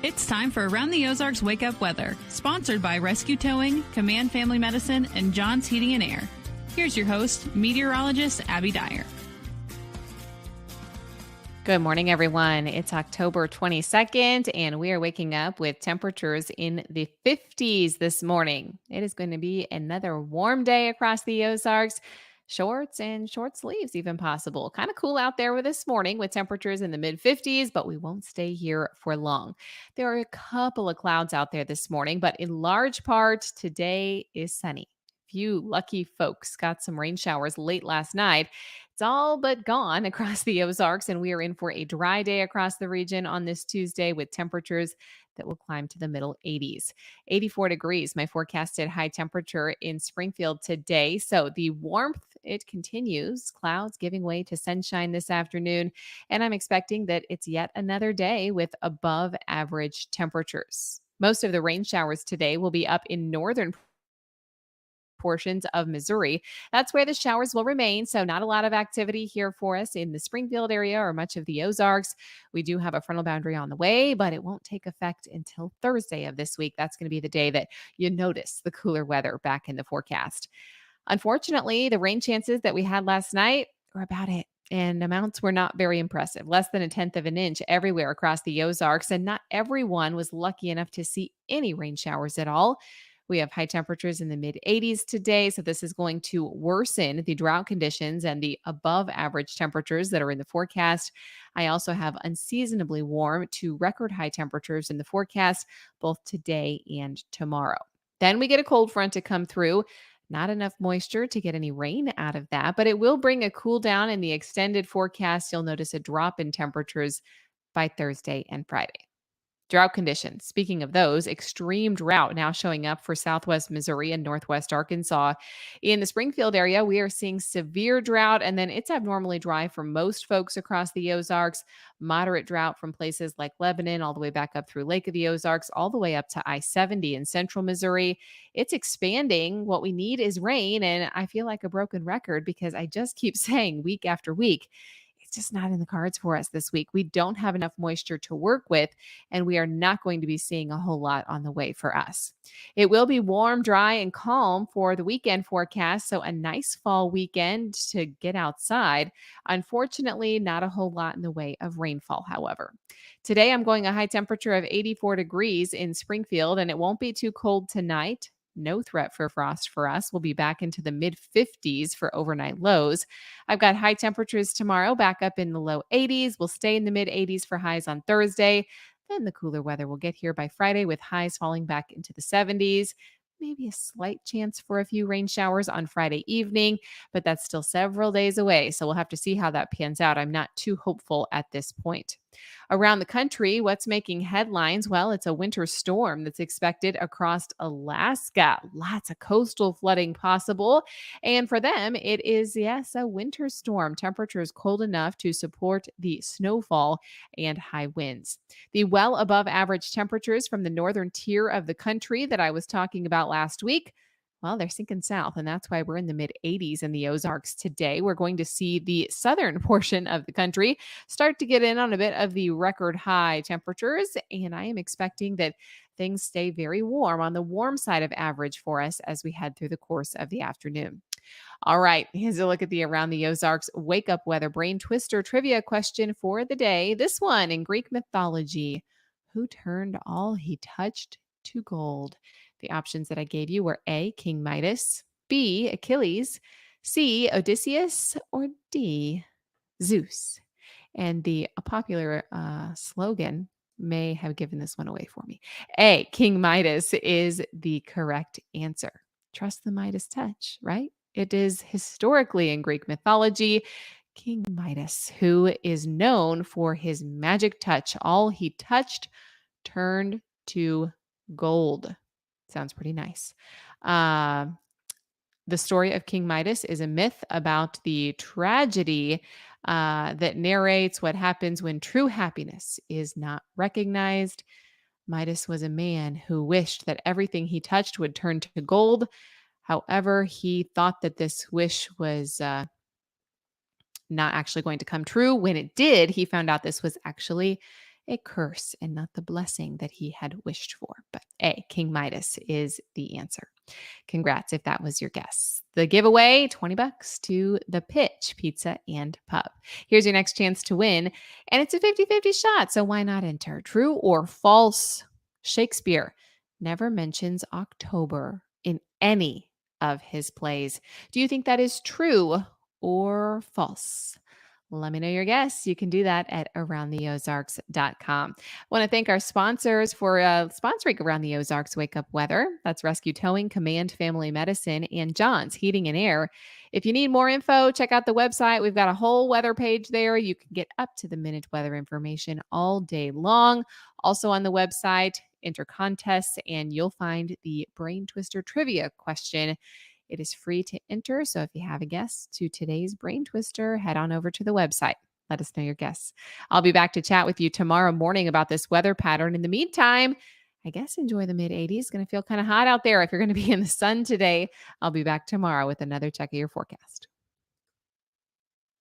It's time for Around the Ozarks Wake Up Weather, sponsored by Rescue Towing, Command Family Medicine, and John's Heating and Air. Here's your host, meteorologist Abby Dyer. Good morning, everyone. It's October 22nd, and we are waking up with temperatures in the 50s this morning. It is going to be another warm day across the Ozarks. Shorts and short sleeves even possible. Kind of cool out there with this morning with temperatures in the mid 50s, but we won't stay here for long. There are a couple of clouds out there this morning, but in large part, today is sunny. Few lucky folks got some rain showers late last night. It's all but gone across the Ozarks, and we are in for a dry day across the region on this Tuesday with temperatures that will climb to the middle 80s. 84 degrees, my forecasted high temperature in Springfield today. So the warmth, it continues. Clouds giving way to sunshine this afternoon, and I'm expecting that it's yet another day with above average temperatures. Most of the rain showers today will be up in northern portions of Missouri. That's where the showers will remain. So not a lot of activity here for us in the Springfield area or much of the Ozarks. We do have a frontal boundary on the way, but it won't take effect until Thursday of this week. That's going to be the day that you notice the cooler weather back in the forecast. Unfortunately, the rain chances that we had last night were about it. And amounts were not very impressive, less than 1/10 of an inch everywhere across the Ozarks. And not everyone was lucky enough to see any rain showers at all. We have high temperatures in the mid 80s today, so this is going to worsen the drought conditions and the above average temperatures that are in the forecast. I also have unseasonably warm to record high temperatures in the forecast, both today and tomorrow. Then we get a cold front to come through. Not enough moisture to get any rain out of that, but it will bring a cool down in the extended forecast. You'll notice a drop in temperatures by Thursday and Friday. Drought conditions. Speaking of those, extreme drought now showing up for southwest Missouri and northwest Arkansas. In the Springfield area, we are seeing severe drought, and then it's abnormally dry for most folks across the Ozarks. Moderate drought from places like Lebanon, all the way back up through Lake of the Ozarks, all the way up to I-70 in central Missouri. It's expanding. What we need is rain, and I feel like a broken record because I just keep saying week after week, just not in the cards for us this week. We don't have enough moisture to work with, and we are not going to be seeing a whole lot on the way for us. It will be warm, dry, and calm for the weekend forecast, so a nice fall weekend to get outside. Unfortunately, not a whole lot in the way of rainfall, however. Today, I'm going a high temperature of 84 degrees in Springfield, and it won't be too cold tonight. No threat for frost for us. We'll be back into the mid 50s for overnight lows. I've got high temperatures tomorrow, back up in the low 80s. We'll stay in the mid 80s for highs on Thursday. Then the cooler weather will get here by Friday with highs falling back into the 70s. Maybe a slight chance for a few rain showers on Friday evening, but that's still several days away. So we'll have to see how that pans out. I'm not too hopeful at this point. Around the country, what's making headlines? Well, it's a winter storm that's expected across Alaska. Lots of coastal flooding possible. And for them, it is, yes, a winter storm. Temperatures cold enough to support the snowfall and high winds. The well above average temperatures from the northern tier of the country that I was talking about last week, well, they're sinking south, and that's why we're in the mid 80s in the Ozarks today. We're going to see the southern portion of the country start to get in on a bit of the record high temperatures, and I am expecting that things stay very warm on the warm side of average for us as we head through the course of the afternoon. All right, here's a look at the Around the Ozarks Wake Up Weather Brain Twister trivia question for the day. This one, in Greek mythology, who turned all he touched to gold? The options that I gave you were A, King Midas, B, Achilles, C, Odysseus, or D, Zeus. And the popular slogan may have given this one away for me. A, King Midas is the correct answer. Trust the Midas touch, right? It is historically in Greek mythology, King Midas, who is known for his magic touch. All he touched turned to gold. Sounds pretty nice. The story of King Midas is a myth about the tragedy that narrates what happens when true happiness is not recognized. Midas was a man who wished that everything he touched would turn to gold. However, he thought that this wish was not actually going to come true. When it did, he found out this was actually a curse and not the blessing that he had wished for. But A, King Midas is the answer. Congrats if that was your guess. The giveaway, $20 to the Pitch Pizza and Pub. Here's your next chance to win. And it's a 50-50 shot, so why not enter? True or false? Shakespeare never mentions October in any of his plays. Do you think that is true or false? Let me know your guess. You can do that at aroundtheozarks.com. I want to thank our sponsors for sponsoring Around the Ozarks Wake Up Weather. That's Rescue Towing, Command Family Medicine, and John's Heating and Air. If you need more info, check out the website. We've got a whole weather page there. You can get up to the minute weather information all day long. Also on the website, enter contests, and you'll find the Brain Twister Trivia question. It is free to enter. So if you have a guess to today's Brain Twister, head on over to the website. Let us know your guess. I'll be back to chat with you tomorrow morning about this weather pattern. In the meantime, I guess enjoy the mid-80s. It's going to feel kind of hot out there if you're going to be in the sun today. I'll be back tomorrow with another check of your forecast.